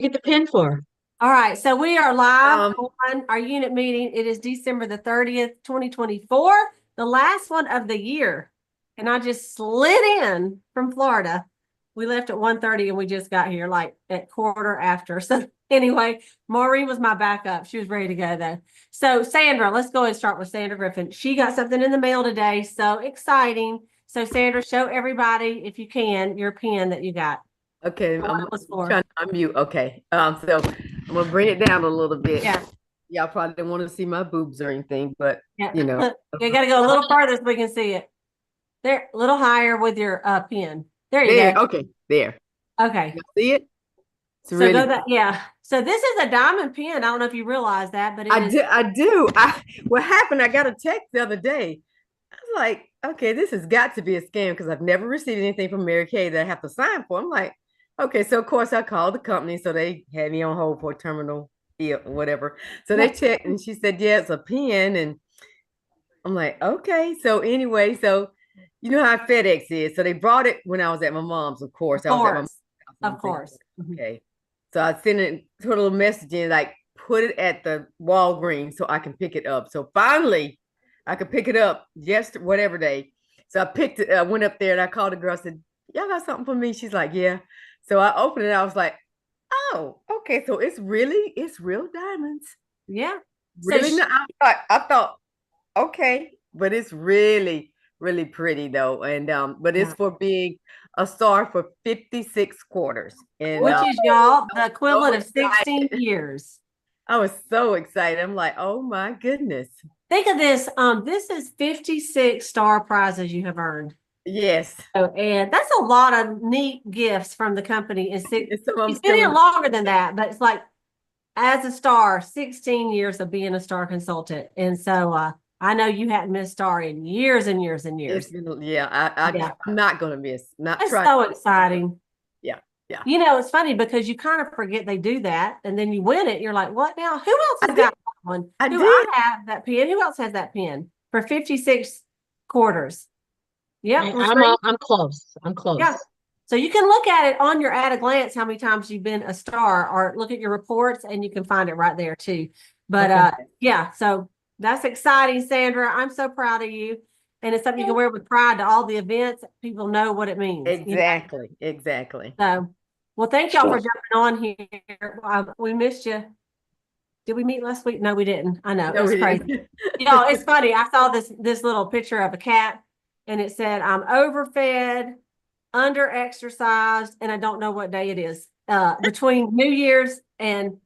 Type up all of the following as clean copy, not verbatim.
get the pin for? All right, so we are live Um, on our unit meeting. It is December the 30th, 2024, the last one of the year. And I just slid in from Florida. We left at 1:30 and we just got here like at quarter after. So anyway, Maureen was my backup. She was ready to go though. So Sandra, let's go and start with Sandra Griffin. She got something in the mail today. So exciting. So Sandra, show everybody, if you can, your pin that you got. okay, What I'm it was for. trying to unmute. Okay. So I'm gonna bring it down a little bit. Yeah. Y'all probably didn't want to see my boobs or anything, but Yeah. you know. You got to go a little further so we can see it. There, a little higher with your pen. There you There, go. okay, there. Okay. You see it? It's So really go back. Yeah. So this is a diamond pen. I don't know if you realize that, but it I is. do, I do. What happened? I got a text the other day. I was like, okay, this has got to be a scam because I've never received anything from Mary Kay that I have to sign for. I'm like, okay, so of course I called the company, so they had me on hold for a terminal whatever. So they checked and she said, yeah, it's a pen. And I'm like, okay. So anyway, so you know how FedEx is. So they brought it when I was at my mom's, of course. Of I was at my mom's course. house. And Of I'm thinking, course. okay. So I sent it, put a little message in, like put it at the Walgreens so I can pick it up. So finally I could pick it up just whatever day. So I picked it, I went up there and I called the girl, I said, y'all got something for me? She's like, yeah. So I opened it, I was like, oh, okay. So it's real diamonds. Yeah. So Really? I thought okay, but it's really, really pretty though. And but it's yeah. for being a star for 56 quarters. And Which is y'all the so equivalent of 16 excited. years. I was so excited. I'm like, oh my goodness. Think of this. This is 56 star prizes you have earned. Yes. Oh, and that's a lot of neat gifts from the company. And And some of them she's been still here in longer than that, but it's like as a star, 16 years of being a star consultant. And so I know you hadn't missed star in years and years and it's years. been yeah, Yeah. I'm not gonna miss. Not It's trying. so exciting. Yeah, yeah. You know, it's funny because you kind of forget they do that. And then you win it. You're like, what now? Who else I has did. got that one? I Who I did. have that pen? Who else has that pen for 56 quarters? Yep. I'm close. I'm Yeah. close. So you can look at it on your at a glance how many times you've been a star, or look at your reports and you can find it right there too. But Okay. yeah, so that's exciting, Sandra. I'm so proud of you. And it's something you can wear with pride to all the events. People know what it means. You know? Exactly. Exactly. So, well, thank y'all for jumping on here. We missed you. Did we meet last week? No, we didn't. I know, No, it's we crazy. didn't. You know, it's funny. I saw this little picture of a cat and it said, I'm overfed, under exercised, and I don't know what day it is. Between New Year's and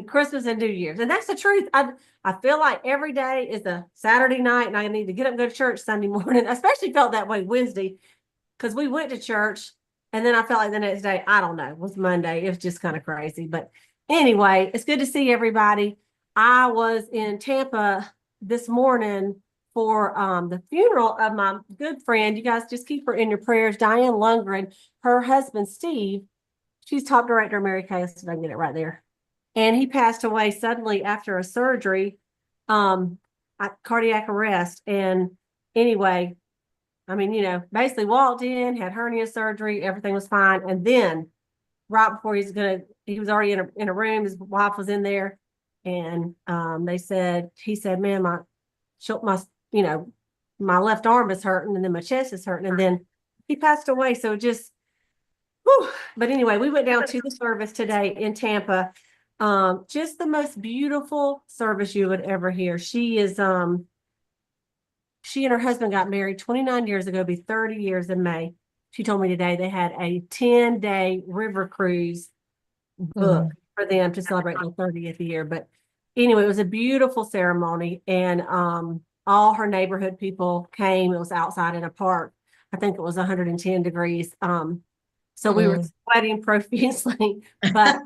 Christmas and New Year's. And that's the truth. I feel like every day is a Saturday night and I need to get up and go to church Sunday morning. I especially felt that way Wednesday because we went to church and then I felt like the next day, I don't know, it was Monday. It was just kind of crazy. But anyway, it's good to see everybody. I was in Tampa this morning for the funeral of my good friend. You guys just keep her in your prayers. Diane Lundgren, her husband, Steve, she's top director of Mary Kay, so I can get it right there. And he passed away suddenly after a surgery, cardiac arrest. And anyway, basically walked in, had hernia surgery, everything was fine. And then right before he was already in a room, his wife was in there. And he said, man, my left arm is hurting and then my chest is hurting. And then he passed away. So just, whew. But anyway, we went down to the service today in Tampa. Just the most beautiful service you would ever hear. She and her husband got married 29 years ago, be 30 years in May. She told me today they had a 10-day river cruise book for them to celebrate their 30th year. But anyway, it was a beautiful ceremony, and all her neighborhood people came. It was outside in a park. I think it was 110 degrees. So we were sweating profusely, but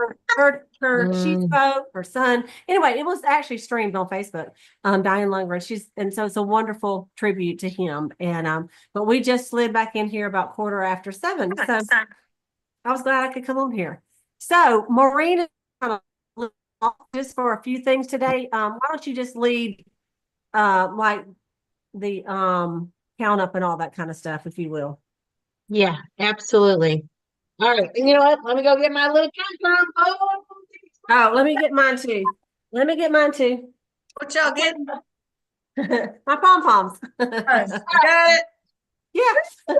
she spoke, her son. Anyway, it was actually streamed on Facebook. Diane Lundgren, so it's a wonderful tribute to him. And but we just slid back in here about 7:15. So I was glad I could come on here. So Maureen is just for a few things today. Why don't you just lead like the count up and all that kind of stuff, if you will. Yeah, absolutely. All right. And you know what? Let me go get my little countdown. Oh, let me get mine too. Let me get mine too. What y'all getting? My pom-poms. Got it. Yeah. All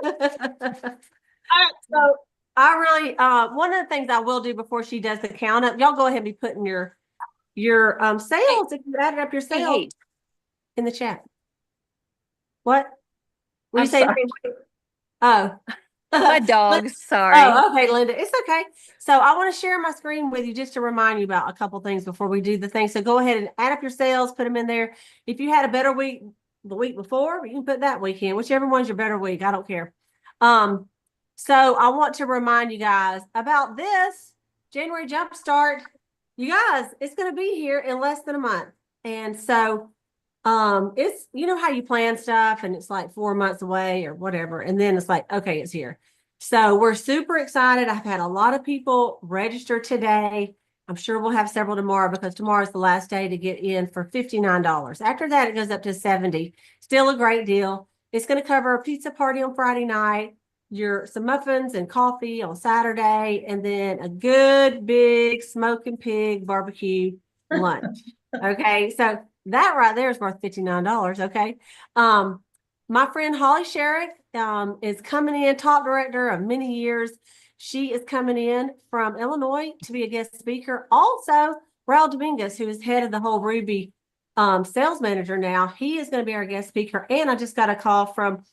right, So I really, one of the things I will do before she does the count up, y'all go ahead and be putting your sales, if you added up your sales in the chat. What? Were you I'm saying? sorry. Oh. My dogs, sorry. Oh, okay, Linda. It's okay. So I want to share my screen with you just to remind you about a couple things before we do the thing. So go ahead and add up your sales, put them in there. If you had a better week the week before, you can put that week in, whichever one's your better week. I don't care. So I want to remind you guys about this January Jumpstart. You guys, it's going to be here in less than a month. And so it's, you know how you plan stuff and it's like 4 months away or whatever. And then it's like, okay, it's here. So we're super excited. I've had a lot of people register today. I'm sure we'll have several tomorrow because tomorrow's the last day to get in for $59. After that, it goes up to $70. Still a great deal. It's going to cover a pizza party on Friday night, some muffins and coffee on Saturday, and then a good big smoking pig barbecue lunch. Okay, so that right there is worth $59. Okay. My friend Holly Sherrick is coming in, top director of many years. She is coming in from Illinois to be a guest speaker. Also, Raul Dominguez, who is head of the whole Ruby sales manager now, he is going to be our guest speaker. And I just got a call from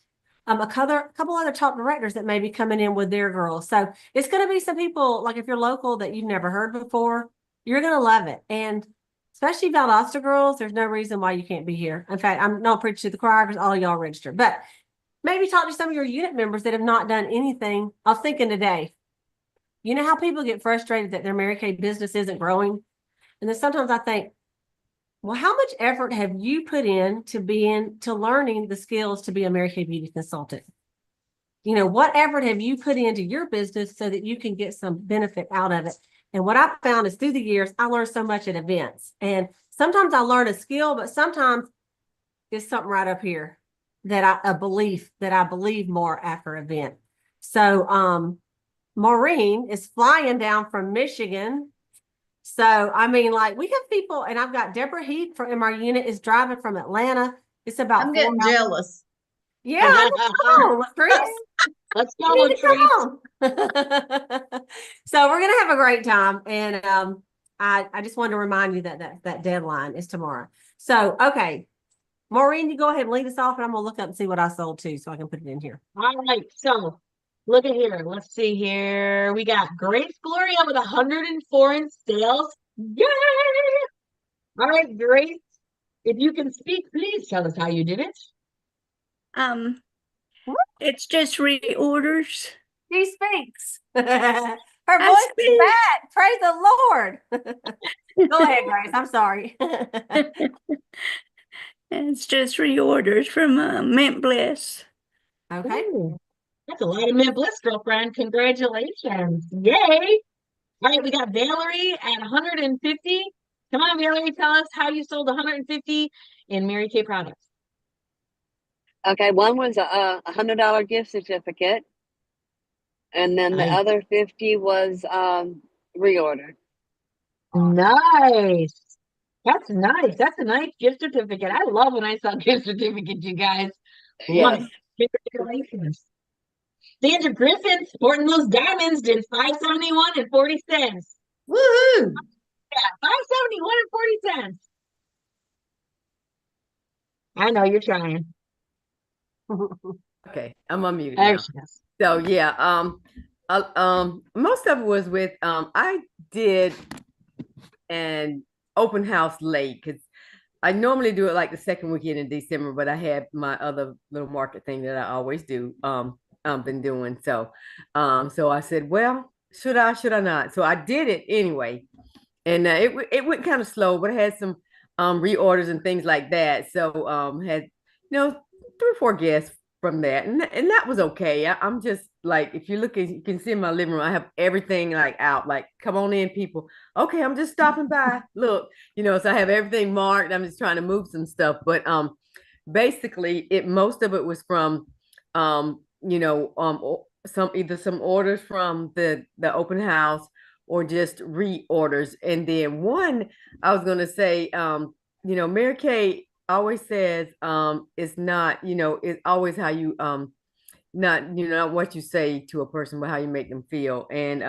a couple other top directors that may be coming in with their girls. So it's going to be some people, like if you're local that you've never heard before, you're going to love it. And especially Valdosta girls, there's no reason why you can't be here. In fact, I'm not preaching to the choir because all of y'all register, but maybe talk to some of your unit members that have not done anything. I was thinking today, you know how people get frustrated that their Mary Kay business isn't growing? And then sometimes I think, well, how much effort have you put in to learning the skills to be a Mary Kay beauty consultant? You know, what effort have you put into your business so that you can get some benefit out of it? And what I found is through the years, I learned so much at events. And sometimes I learn a skill, but sometimes it's something right up here that a belief that I believe more after event. So Maureen is flying down from Michigan. So I mean, like we have people, and I've got Deborah Heath from our unit is driving from Atlanta. It's about I'm 4 getting hours. jealous. Yeah, come on, Latrice. let's go, You need to come Latrice. on. So we're gonna have a great time, and I just wanted to remind you that deadline is tomorrow. So okay, Maureen, you go ahead and lead us off, and I'm gonna look up and see what I sold too, so I can put it in here. All right, so look at here. Let's see here. We got Grace Gloria with 104 in sales. Yay! All right, Grace, if you can speak, please tell us how you did it. It's just reorders. She speaks. Her I voice is speak. back. Praise the Lord. Go ahead, Grace. I'm sorry. It's just reorders from Mint Bliss. Okay. Ooh, that's a lot of Mint Bliss, girlfriend. Congratulations. Yay. All right, we got Valerie at 150. Come on, Valerie, tell us how you sold 150 in Mary Kay products. Okay, one was a $100 gift certificate, and then the Nice. other 50 was reorder. Nice. That's nice. That's a nice gift certificate. I love when I sell gift certificates, you guys. Love Yes. it. Congratulations. Sandra Griffin sporting those diamonds did 571 and 40 cents. Woohoo! Yeah, 571 and 40 cents. I know you're trying. Okay, I'm unmuted There now. she is. So yeah, most of it was with I did an open house late because I normally do it like the second weekend in December, but I had my other little market thing that I always do been doing. So I said, well, should I not? So I did it anyway. And it went kind of slow, but it had some reorders and things like that. So had 3 or 4 guests from that, and that was okay. I'm just like, if you look at, you can see in my living room, I have everything like out, like, come on in, people. Okay, I'm just stopping by. Look, so I have everything marked. I'm just trying to move some stuff, but basically, most of it was from some orders from the open house, or just reorders. And then one, I was gonna say, Mary Kay always says, it's not, it's always how you not not what you say to a person, but how you make them feel. And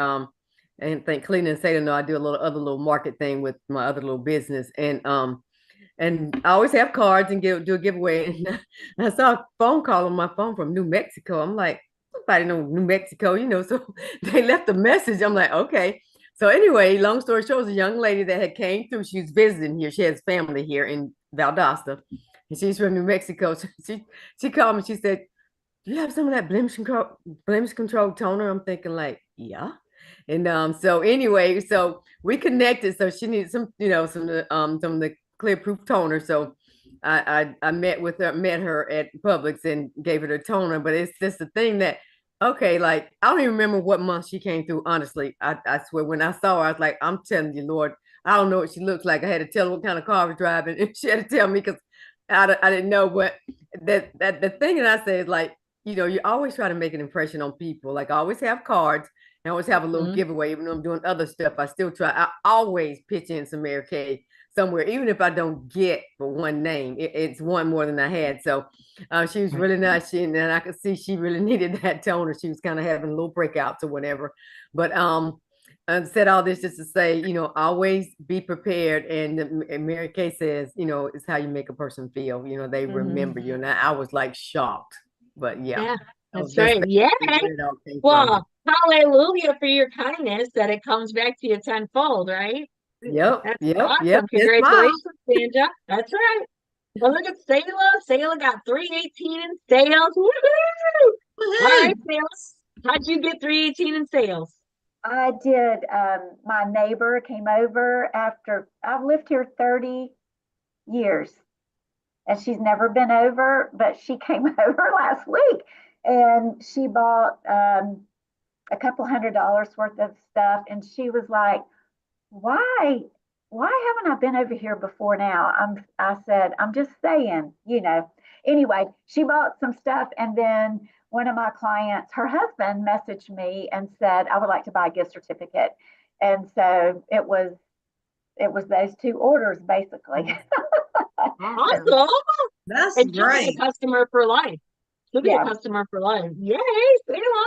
think Cleveland and Salem know I do a little other little market thing with my other little business. And I always have cards and do a giveaway. And I saw a phone call on my phone from New Mexico. I'm like, nobody know New Mexico, so they left a message. I'm like, okay. So anyway, long story short, it was a young lady that had came through. She was visiting here. She has family here in Valdosta, and she's from New Mexico. So she called me. She said, "Do you have some of that blemish control toner?" I'm thinking like, yeah. And so anyway, so we connected. So she needed some, some of the clear proof toner. So I met her at Publix and gave her the toner. But it's just the thing that, okay, like I don't even remember what month she came through. Honestly, I swear when I saw her, I was like, I'm telling you, Lord, I don't know what she looks like. I had to tell her what kind of car I was driving, and she had to tell me because I didn't know. But that the thing that I say is like, you always try to make an impression on people. Like I always have cards. I always have a little giveaway, even though I'm doing other stuff. I still try. I always pitch in some Mary Kay somewhere, even if I don't get for one name. It's one more than I had. So she was really nice. And I could see she really needed that toner. She was kind of having little breakouts or whatever. But I said all this just to say, always be prepared. And Mary Kay says, it's how you make a person feel. They remember you. And I was like shocked. But yeah. That's right. Yeah. Well, hallelujah for your kindness that it comes back to you tenfold, right? Yep. That's Yep. awesome. Yep. Congratulations, Sandra. That's right. Well, look at Sayla. Sayla got 318 in sales. Woo-hoo! All right, Sayla. How'd you get 318 in sales? I did. My neighbor came over after I've lived here 30 years and she's never been over, but she came over last week and she bought a couple $100 worth of stuff. And she was like, why haven't I been over here before now? I said, I'm just saying, Anyway, she bought some stuff and then one of my clients, her husband messaged me and said, I would like to buy a gift certificate. And so it was those two orders basically. Awesome. That's And she'll be great. a customer for life. She'll be Yeah. a customer for life. Yay, Sayla.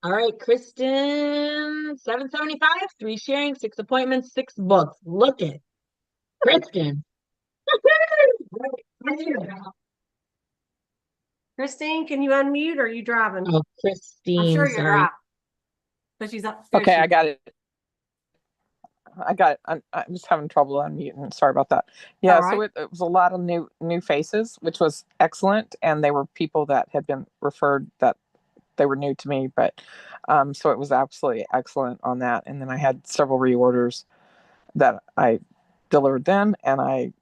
All right, Kristen, 775, 3 sharing, 6 appointments, 6 books. Look at Kristen. Christine, can you unmute or are you driving? Oh, I'm Christine, sure you're sorry. driving. But she's upstairs. Okay, I got it. I'm just having trouble unmuting. Sorry about that. Yeah, All so right. it was a lot of new faces, which was excellent, and they were people that had been referred that they were new to me, but so it was absolutely excellent on that. And then I had several reorders that I delivered then, and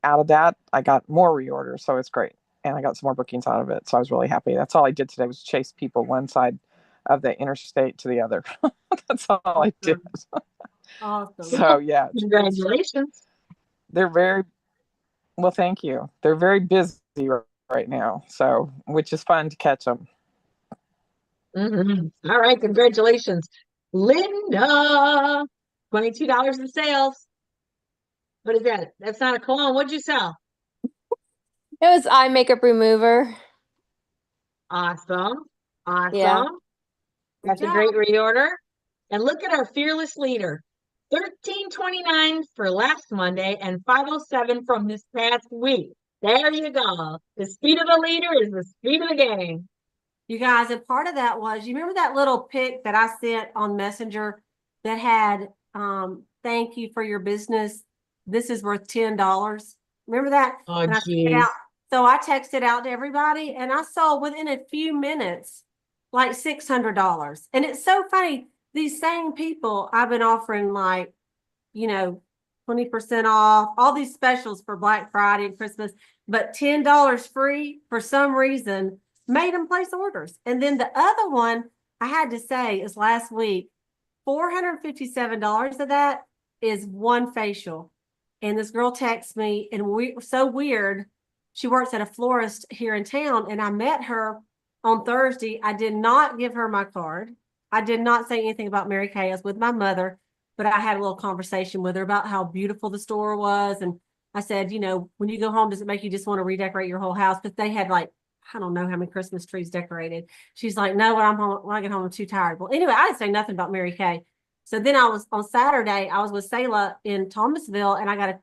out of that I got more reorders, so it's great, and I got some more bookings out of it. So I was really happy. That's all I did today was chase people one side of the interstate to the other. That's all I did. Awesome. So yeah, Congratulations. they're very well. Thank you. They're very busy right now, so which is fun to catch them. All right, congratulations. Linda, $22 in sales. What is that? That's not a cologne. What'd you sell? It was eye makeup remover. Awesome. Awesome. Yeah. That's a great reorder. And look at our fearless leader. 1329 for last Monday and 507 from this past week. There you go. The speed of the leader is the speed of the game. You guys, and part of that was, you remember that little pic that I sent on Messenger that had, thank you for your business. This is worth $10. Remember that? Oh, and I sent it geez. out. So I texted out to everybody and I saw within a few minutes, like $600. And it's so funny. These same people I've been offering 20% off, all these specials for Black Friday and Christmas, but $10 free for some reason made them place orders. And then the other one I had to say is last week, $457 of that is one facial. And this girl texts me and so weird. She works at a florist here in town and I met her on Thursday. I did not give her my card. I did not say anything about Mary Kay. I was with my mother, but I had a little conversation with her about how beautiful the store was. And I said, you know, when you go home, does it make you just want to redecorate your whole house? But they had like, I don't know how many Christmas trees decorated. She's like, no, when I'm home, when I get home, I'm too tired. Well, anyway, I didn't say nothing about Mary Kay. So then I was on Saturday, I was with Selah in Thomasville, and I got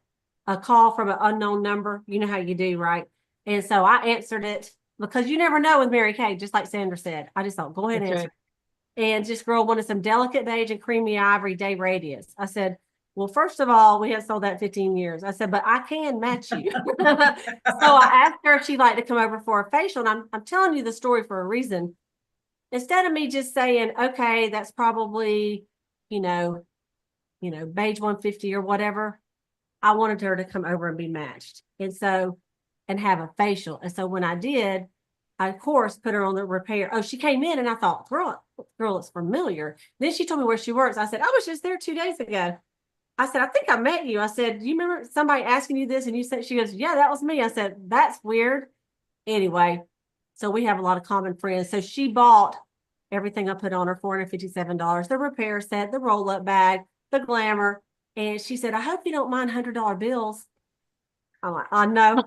a call from an unknown number. You know how you do, right? And so I answered it because you never know with Mary Kay, just like Sandra said. I just thought, go ahead and That's answer. And just girl wanted some delicate beige and creamy ivory day radius. I said, well, first of all, we have sold that 15 years. I said, but I can match you. So I asked her if she'd like to come over for a facial. And I'm telling you the story for a reason. Instead of me just saying, okay, that's probably, you know, beige 150 or whatever, I wanted her to come over and be matched. And so, and have a facial. And so when I did, I, of course, put her on the repair. Oh, she came in and I thought, girl, it's familiar. Then she told me where she works. I said, I was just there 2 days ago. I said, I think I met you. I said, do you remember somebody asking you this? And you said, she goes, yeah, that was me. I said, that's weird. Anyway, so we have a lot of common friends. So she bought everything I put on her, $457, the repair set, the roll-up bag, the glamour. And she said, I hope you don't mind $100 bills. I'm like, oh, no,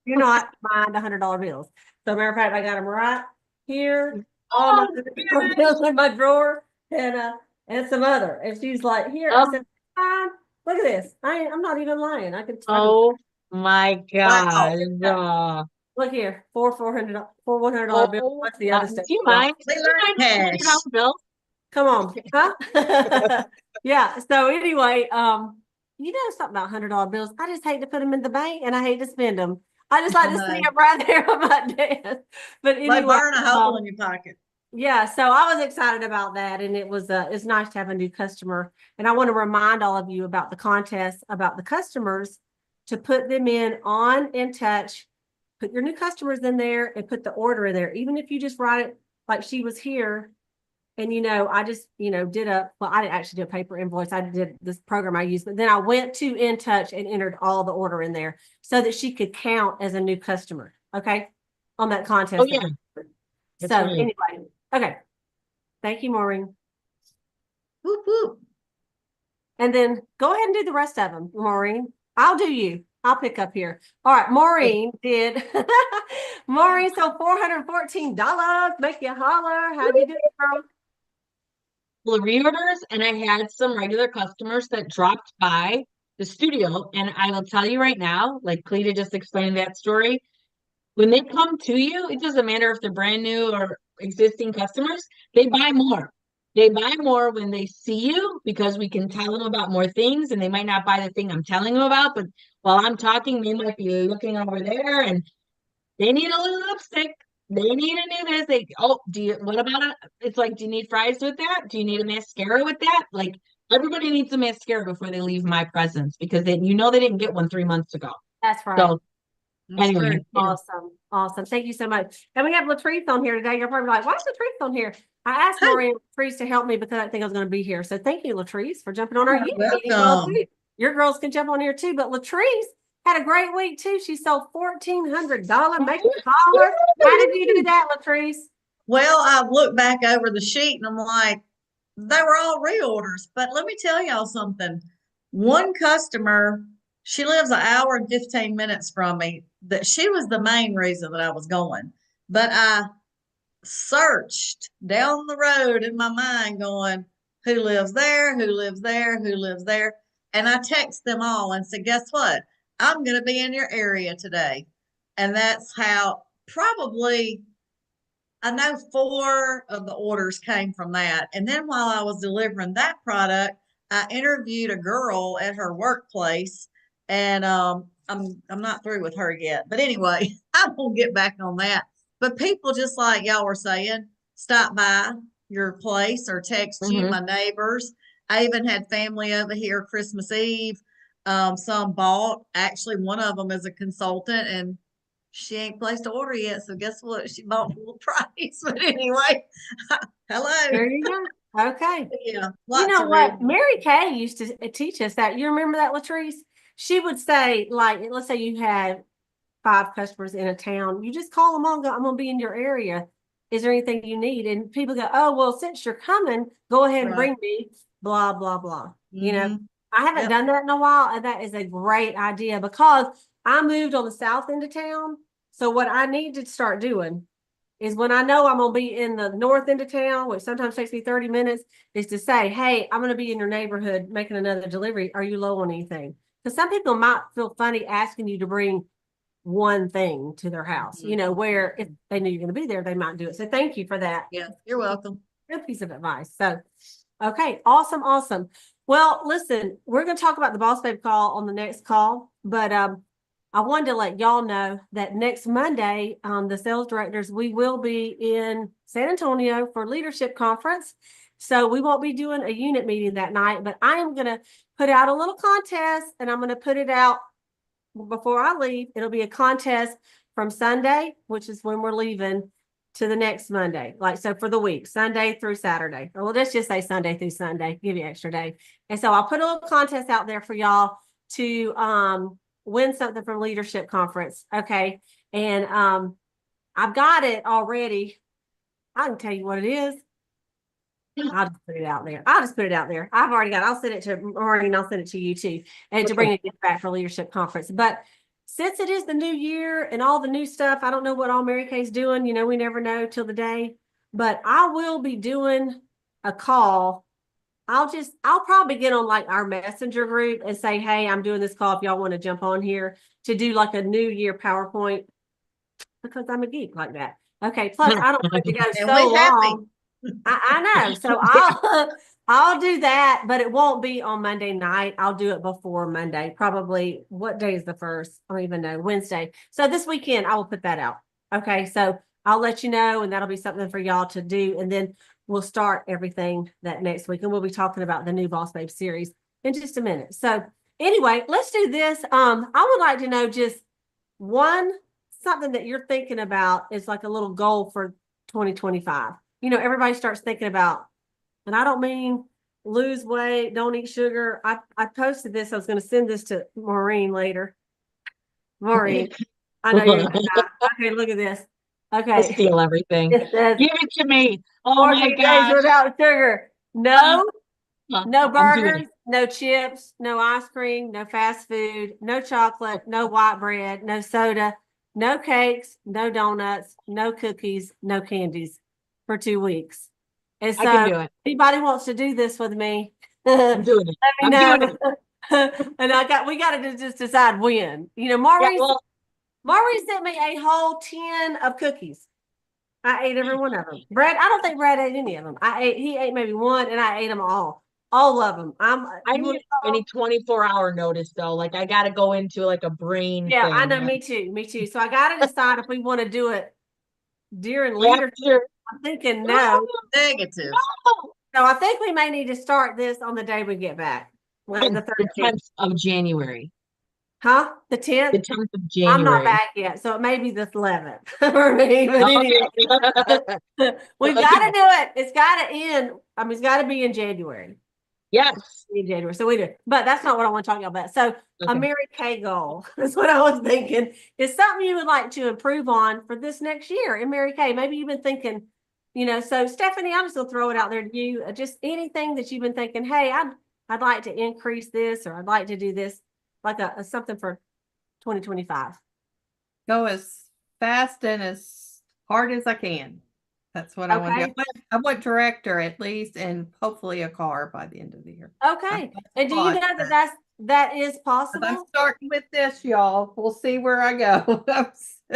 you're not mind $100 bills. So matter of fact, I got them right here. All my $100 bills in my drawer and some other. And she's like, here. I said, fine. Look at this. I'm not even lying. I can. Oh my Wow. God. Look here. Four $100 bills. What's the other stuff? Do you mind? They Do you learn mind cash. $100 bills? Come on. Huh? Yeah. So anyway, you know something about $100 bills. I just hate to put them in the bank and I hate to spend them. I just like to see them right there on my desk. But They anyway, burn a hole in your pocket. yeah, so I was excited about that, and it's nice to have a new customer. And I want to remind all of you about the contest, about the customers, to put them in In Touch, put your new customers in there and put the order in there. Even if you just write it like she was here. And, I just, I didn't actually do a paper invoice. I did this program I used, but then I went to In Touch and entered all the order in there so that she could count as a new customer. Okay. On that contest. Oh, yeah. So anyway, okay. Thank you, Maureen. Whoop, whoop. And then go ahead and do the rest of them, Maureen. I'll do you. I'll pick up here. All right. Maureen did. Maureen sold $414. Make you holler. How'd you do it, girl? Reorders, and I had some regular customers that dropped by the studio. And I will tell you right now, like Cleta just explained that story. When they come to you, it doesn't matter if they're brand new or existing customers, they buy more. They buy more when they see you because we can tell them about more things, and they might not buy the thing I'm telling them about, but while I'm talking, they might be looking over there and they need a little lipstick. They need a new this. What about it? It's like, do you need fries with that? Do you need a mascara with that? Like, everybody needs a mascara before they leave my presence because they didn't get one 3 months ago. That's right. So anyway, Awesome. Thank you so much. And we have Latrice on here today. You're probably like, why is Latrice on here? I asked Maureen Latrice to help me because I think I was going to be here. So thank you, Latrice, for jumping on our YouTube meeting. welcome. Your girls can jump on here too. But Latrice had a great week too. She sold $1,400 makeup collar. How did you do that, Latrice? Well, I've looked back over the sheet and I'm like, they were all reorders. But let me tell y'all something. One customer, she lives an hour and 15 minutes from me, that she was the main reason that I was going. But I searched down the road in my mind going, who lives there? Who lives there? Who lives there? And I text them all and said, guess what? I'm going to be in your area today. And that's how probably I know 4 of the orders came from that. And then while I was delivering that product, I interviewed a girl at her workplace, and I'm not through with her yet. But anyway, I won't get back on that. But people, just like y'all were saying, stop by your place or text you. My neighbors. I even had family over here Christmas Eve. Some bought. Actually, one of them is a consultant, and she ain't placed an order yet. So guess what? She bought full price. But anyway, hello. There you go. Okay. Yeah. You know what? Mary Kay used to teach us that. You remember that, Latrice? She would say, like, let's say you had 5 customers in a town. You just call them all and go, I'm going to be in your area. is there anything you need? And people go, oh, well, since you're coming, go ahead and Right. bring me blah, blah, blah. You know, Mhm. I haven't Yep. done that in a while, and that is a great idea because I moved on the south end of town. So what I need to start doing is when I know I'm gonna be in the north end of town, which sometimes takes me 30 minutes, is to say, hey, I'm gonna be in your neighborhood making another delivery. Are you low on anything? Because some people might feel funny asking you to bring one thing to their house, you know, where if they knew you're going to be there, they might do it. So thank you for that. Yeah, you're welcome. Good piece of advice. So, okay, awesome, awesome. Well, listen, we're going to talk about the Boss Babe call on the next call, but I wanted to let y'all know that next Monday, the sales directors, we will be in San Antonio for leadership conference. So we won't be doing a unit meeting that night, but I am going to put out a little contest, and I'm going to put it out before I leave. It'll be a contest from Sunday, which is when we're leaving, to the next Monday. Like, so for the week, Sunday through Saturday. Or well, let's just say Sunday through Sunday, give you an extra day. And so I'll put a little contest out there for y'all to win something from leadership conference. Okay. And I've got it already. I can tell you what it is. I'll just put it out there. I'll just put it out there. I've already got it. I'll send it to Maureen. I'll send it to you too. And to bring it back for leadership conference. But since it is the new year and all the new stuff, I don't know what all Mary Kay's doing. You know, we never know till the day. But I will be doing a call. I'll probably get on like our messenger group and say, hey, I'm doing this call if y'all want to jump on here to do like a new year PowerPoint because I'm a geek like that. Okay. Plus, I don't want it to go And so we happy. long. I know. So I'll do that, but it won't be on Monday night. I'll do it before Monday. Probably what day is the first? I don't even know. Wednesday. So this weekend I will put that out. Okay. So I'll let you know, and that'll be something for y'all to do. And then we'll start everything that next week. And we'll be talking about the new Boss Babe series in just a minute. So anyway, let's do this. I would like to know just something that you're thinking about is like a little goal for 2025. You know, everybody starts thinking about, and I don't mean lose weight, don't eat sugar. I posted this. I was going to send this to Maureen later. Maureen, I know you're okay. Look at this. Okay, I steal everything. it says Give it to me. Oh 14 my days gosh. without sugar. No I'm doing burgers, it. no chips, no ice cream, no fast food, no chocolate, no white bread, no soda, no cakes, no donuts, no cookies, no candies for 2 weeks. And I can so do it. anybody wants to do this with me, I'm doing it. let me I'm know. doing it. And we got to just decide when. You know, Yeah, Maureen sent me a whole 10 of cookies. I ate every one of them. Brad, I don't think Brad ate any of them. He ate maybe one, and I ate them all of them. I need 24-hour notice though. Like I got to go into like a brain Yeah, thing. I know. Me too. So I got to decide if we want to do it during leadership. After, I'm thinking no. Negative. So I think we may need to start this on the day we get back, like the the 13th. 10th of January. Huh? The 10th? The 10th of I'm not January. back yet, so it may be the 11th for me. But anyway, we've got to do it. It's got to end. I mean, it's got to be in January. Yes. In January. So we do. But that's not what I want to talk about. So a Okay. Mary Kay goal is what I was thinking. Is something you would like to improve on for this next year in Mary Kay. Maybe you've been thinking, you know, so Stephanie, I'm just gonna throw it out there to you. Just anything that you've been thinking, hey, I'd like to increase this, or I'd like to do this, like a something for 2025. Go as fast and as hard as I can. That's what I want to do. I want director at least, and hopefully a car by the end of the year. Okay. And do you know that is possible? I'm starting with this, y'all. We'll see where I go.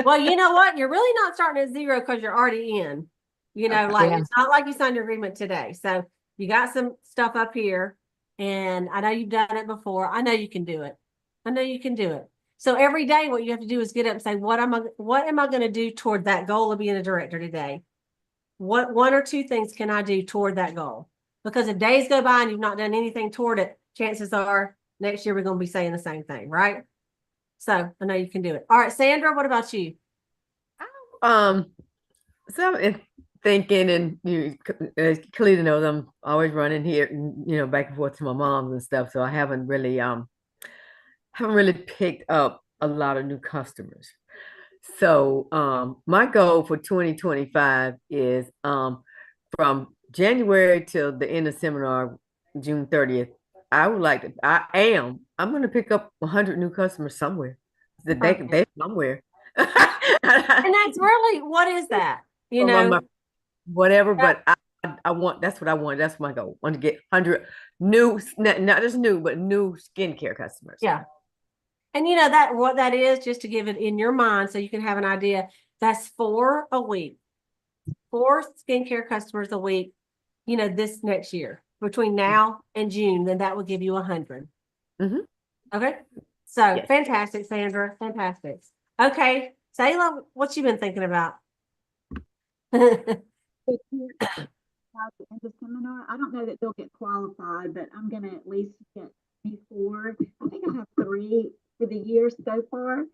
Well, you know what? You're really not starting at zero because you're already in. You know, like it's not like you signed your agreement today. So you got some stuff up here, and I know you've done it before. I know you can do it. I know you can do it. So every day, what you have to do is get up and say, what am I going to do toward that goal of being a director today? What 1 or 2 things can I do toward that goal? Because if days go by and you've not done anything toward it, chances are next year we're going to be saying the same thing, right? So I know you can do it. All right, Sandra, what about you? So I'm thinking, and you clearly know I'm always running here, you know, back and forth to my mom's and stuff. So I haven't really picked up a lot of new customers. So my goal for 2025 is from January till the end of seminar, June 30th. I would like to, I'm going to pick up 100 new customers somewhere. They somewhere. And that's really, what is that? You know, Whatever, but I want, that's what I want. That's my goal. I want to get 100 new, not just new, but new skincare customers. yeah. And you know that what that is, just to give it in your mind so you can have an idea. That's 4 a week, 4 skincare customers a week, you know, this next year between now and June, then that will give you 100. Okay. So Yes. fantastic, Sandra. Fantastic. Okay. Sayla, what you been thinking about? In the seminar, I don't know that they'll get qualified, but I'm going to at least get 4. I think I have 3 for the year so far.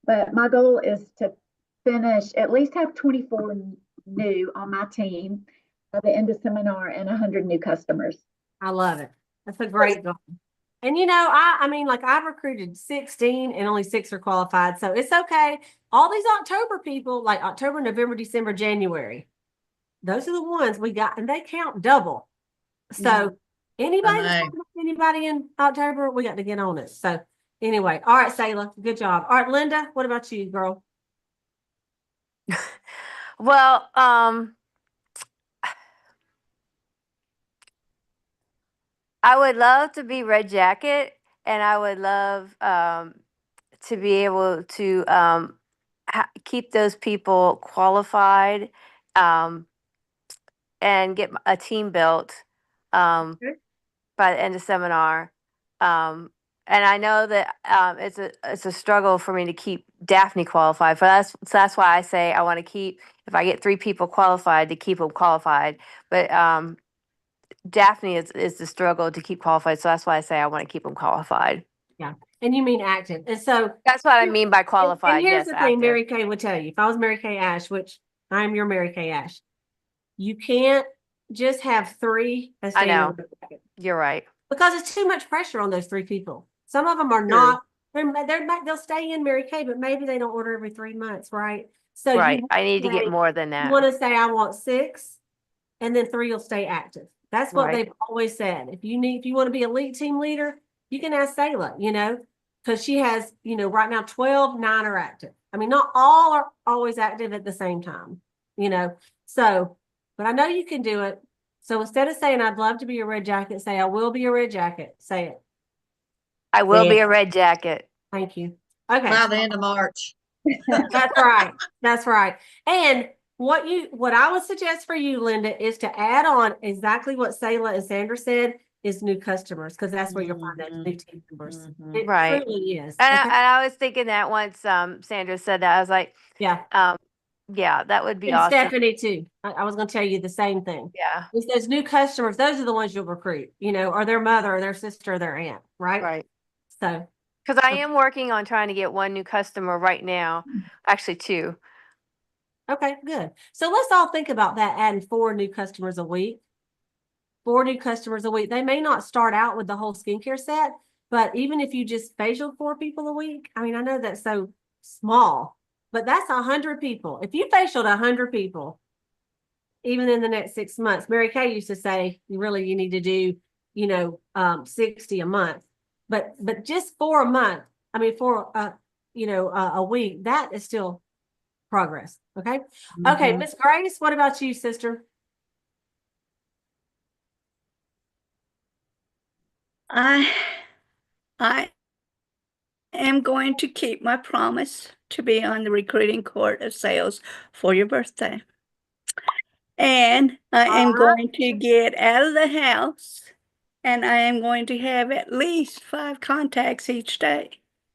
But my goal is to finish, at least have 24 new on my team by the end of seminar and 100 new customers. I love it. That's a great goal. And you know, I mean, like I've recruited 16 and only 6 are qualified. So it's okay. All these October people, like October, November, December, January, those are the ones we got, and they count double. So anybody in October, we got to get on it. So anyway, all right, Sayla, good job. All right, Linda, what about you, girl? Well, I would love to be Red Jacket, and I would love to be able to keep those people qualified and get a team built by the end of seminar. And I know that it's a struggle for me to keep Daphne qualified. But that's why I say I want to keep, if I get 3 people qualified, to keep them qualified. But Daphne is the struggle to keep qualified. So that's why I say I want to keep them qualified. Yeah. And you mean active. And so that's what I mean by qualified. And here's yes, the thing, active. Mary Kay would tell you. If I was Mary Kay Ash, which I'm your Mary Kay Ash, you can't just have 3 as I know. You're right. Because it's too much pressure on those 3 people. Some of them are not, they'll stay in Mary Kay, but maybe they don't order every 3 months, right? So right. I need to get more than that. You want to say I want 6, and then 3 will stay active. That's what they've always said. If you want to be a lead team leader, you can ask Sayla, you know, because she has, you know, right now 12, 9 are active. I mean, not all are always active at the same time, you know. So, but I know you can do it. So instead of saying I'd love to be a Red Jacket, say I will be a Red Jacket. Say it. I will be a Red Jacket. Thank you. Okay. By the end of March. That's right. That's right. And what I would suggest for you, Linda, is to add on exactly what Sayla and Sandra said, is new customers, because that's where you'll find those new team members. It truly is. And I was thinking that once Sandra said that, I was like, yeah, that would be and awesome. Stephanie too. I was going to tell you the same thing. Yeah. It's those new customers, those are the ones you'll recruit, you know, or their mother or their sister or their aunt, right? Right. So. Because I am working on trying to get 1 new customer right now, actually 2. Okay, good. So let's all think about that, adding 4 new customers a week. 4 new customers a week. They may not start out with the whole skincare set, but even if you just facial 4 people a week, I mean, I know that's so small, but that's 100 people. If you facialed 100 people, even in the next 6 months, Mary Kay used to say, you need to do, you know, 60 a month, but just 4 a month. I mean, for a week, that is still progress. Okay. Okay. Miss Grace, what about you, sister? I am going to keep my promise to be on the recruiting court of sales for your birthday. And I am going to get out of the house, and I am going to have at least 5 contacts each day.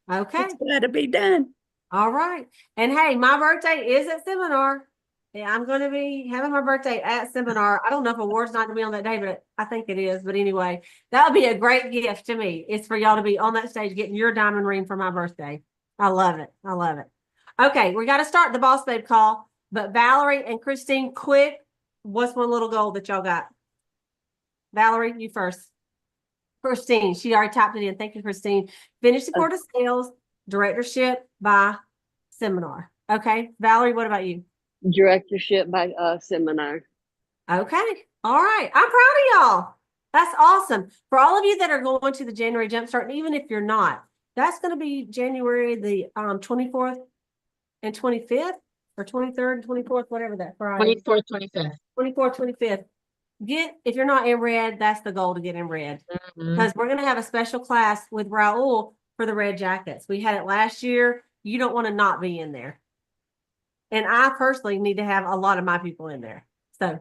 Okay. It's got to be done. All right. And hey, my birthday is at seminar. Yeah, I'm going to be having my birthday at seminar. I don't know if awards not going to be on that day, but I think it is. But anyway, that would be a great gift to me. It's for y'all to be on that stage getting your diamond ring for my birthday. I love it. I love it. Okay, we got to start the Boss Babe call. But Valerie and Christine, quick, what's one little goal that y'all got? Valerie, you first. Christine, she already typed it in. Thank you, Christine. Finish the quarter sales, directorship by seminar. Okay. Valerie, what about you? Directorship by seminar. Okay. All right. I'm proud of y'all. That's awesome. For all of you that are going to the January Jumpstart, and even if you're not, that's going to be January the 24th and 25th, or 23rd and 24th, whatever that Friday. 24th, 25th. 24th, 25th. If you're not in red, that's the goal, to get in red. Because we're going to have a special class with Raul for the red jackets. We had it last year. You don't want to not be in there. And I personally need to have a lot of my people in there. So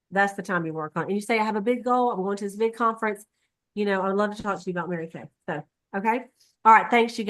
that's the time you work on. And you say, I have a big goal. I'm going to this big conference. You know, I'd love to talk to you about Mary Kay. So, okay. All right. Thanks, you guys.